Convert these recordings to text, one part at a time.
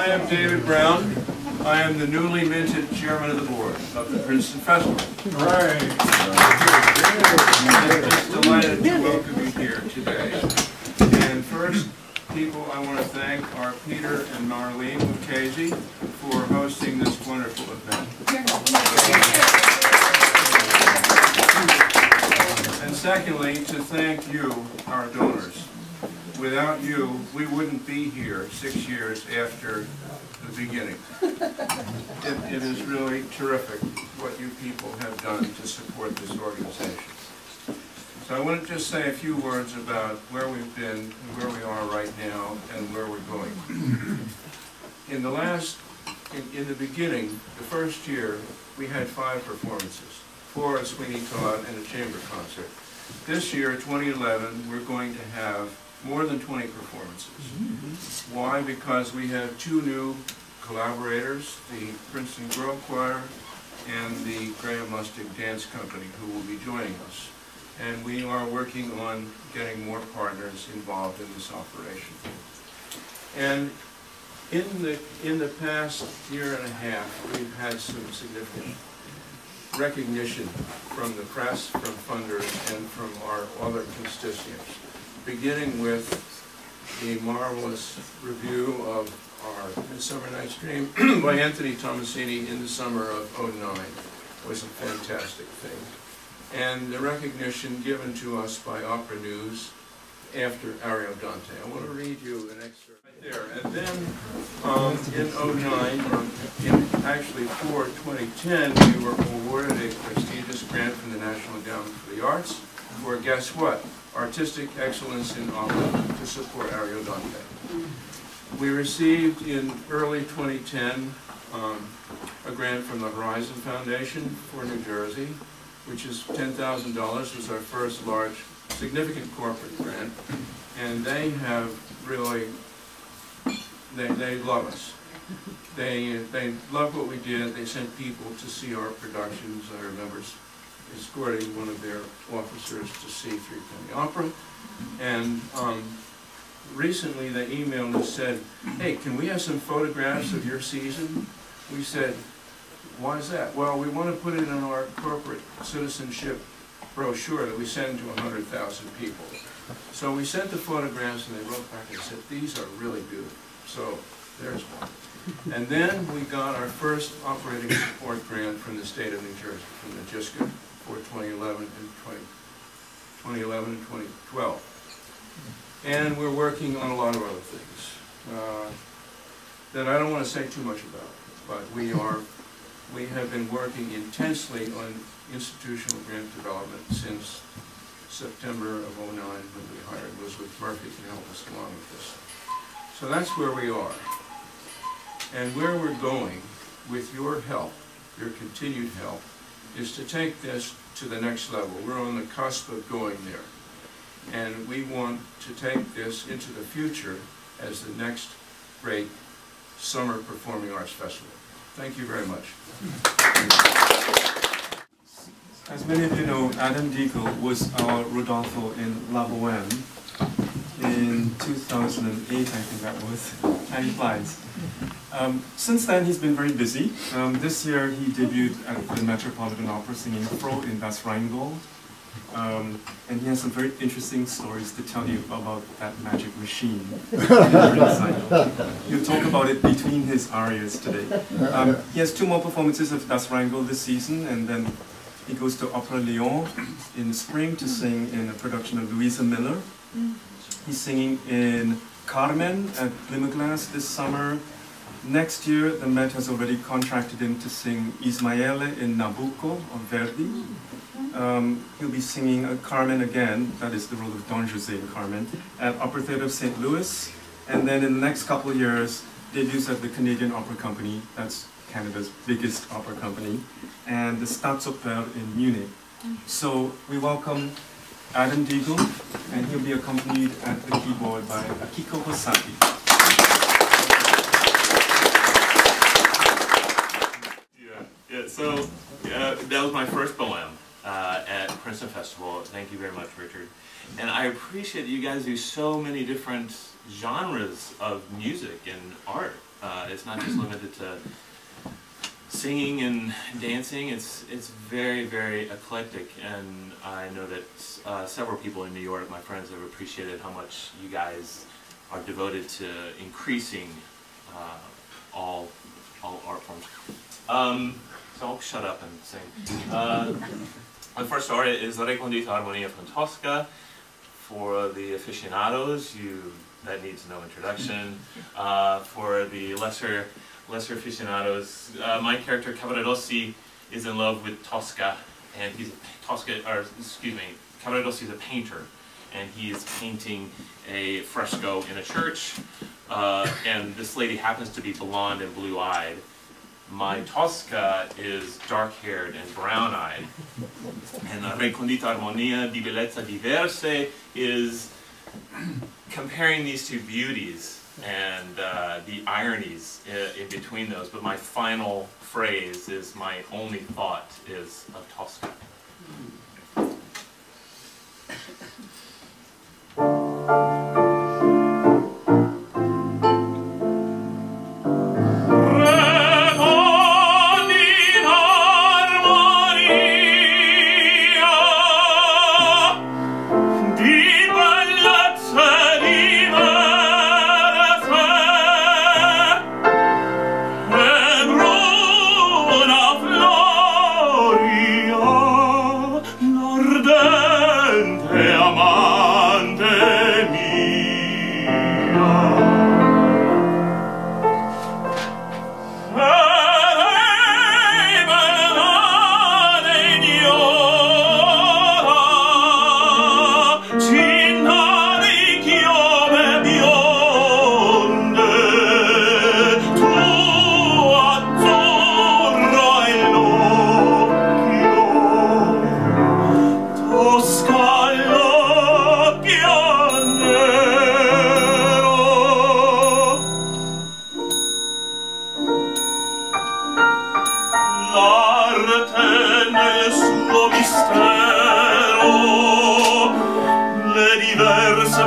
I am David Brown. I am the newly minted chairman of the board of the Princeton Festival. Right. I'm just delighted to welcome you here today. And first, people I want to thank are Peter and Marlene Lucchesi for hosting this wonderful event. And secondly, to thank you, our donors. Without you, we wouldn't be here 6 years after the beginning. It is really terrific what you people have done to support this organization. So I want to just say a few words about where we've been, where we are right now, and where we're going. In the beginning, the first year, we had 5 performances, 4 at Sweeney Todd and a chamber concert. This year, 2011, we're going to have more than 20 performances. Why? Because we have 2 new collaborators, the Princeton Grove Choir and the Graham Lustig Dance Company, who will be joining us. And we are working on getting more partners involved in this operation. And in the past year and a half, we've had some significant recognition from the press, from funders, and from our other constituents, beginning with the marvelous review of our Midsummer Night's Dream by Anthony Tomasini in the summer of '09 was a fantastic thing. And the recognition given to us by Opera News after Ariodante. I want to read you an excerpt right there. And then in '09, actually for 2010, we were awarded a prestigious grant from the National Endowment for the Arts for, guess what? Artistic excellence in opera to support Ariodante. We received in early 2010 a grant from the Horizon Foundation for New Jersey, which is $10,000. It was our first large, significant corporate grant, and they have really, they love us. They love what we did. They sent people to see our productions. I remember escorting one of their officers to see Three Penny Opera, and recently they emailed and said, "Hey, can we have some photographs of your season?" We said, "Why is that?" "Well, we want to put it in our corporate citizenship brochure that we send to 100,000 people." So we sent the photographs, and they wrote back and said, "These are really beautiful." So there's one. And then we got our first operating support grant from the state of New Jersey, from the JISCA, for 2011 and 2012. And we're working on a lot of other things that I don't want to say too much about, but we have been working intensely on institutional grant development since September of '09, when we hired Elizabeth Murphy to help us along with this. So that's where we are. And where we're going, with your help, your continued help, is to take this to the next level. We're on the cusp of going there. And we want to take this into the future as the next great summer performing arts festival. Thank you very much. As many of you know, Adam Diegel was our Rodolfo in La Boheme in 2008, I think that was. Time flies. Since then, he's been very busy. This year, he debuted at the Metropolitan Opera singing Froh in Das Rheingold. And he has some very interesting stories to tell you about that magic machine. He'll talk about it between his arias today. He has 2 more performances of Das Rheingold this season, and then he goes to Opera Lyon in the spring to sing in a production of Louisa Miller. He's singing in Carmen at Glimmerglass this summer. Next year, the Met has already contracted him to sing Ismaele in Nabucco of Verdi. He'll be singing Carmen again, that is the role of Don José in Carmen, at Opera Theatre of St. Louis. And then in the next couple of years, debuts at the Canadian Opera Company, that's Canada's biggest opera company, and the Staatsoper in Munich. So we welcome Adam Diegel, and he'll be accompanied at the keyboard by Akiko Hosaki. So that was my first Boheme at Princeton Festival. Thank you very much, Richard. And I appreciate that you guys do so many different genres of music and art. It's not just limited to singing and dancing. It's very, very eclectic, and I know that several people in New York, my friends, have appreciated how much you guys are devoted to increasing all art forms. So I'll shut up and sing. The first aria is La Recondita Armonia from Tosca. For the aficionados, that needs no introduction. For the lesser aficionados, my character Cavaradossi is in love with Tosca, and Cavaradossi is a painter, and he is painting a fresco in a church, and this lady happens to be blonde and blue-eyed. My Tosca is dark-haired and brown-eyed, and La Recondita Armonia di Bellezza Diverse is comparing these two beauties and the ironies in between those, but my final phrase is, my only thought is of Tosca.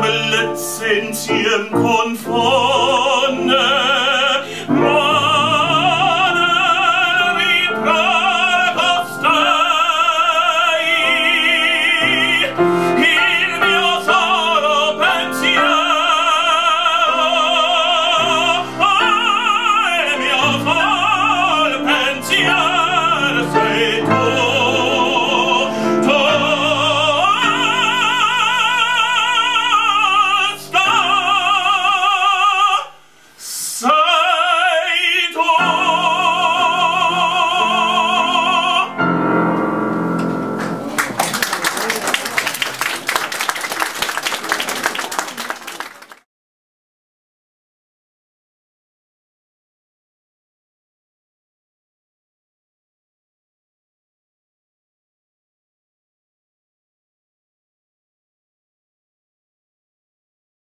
Bellezze insieme confonne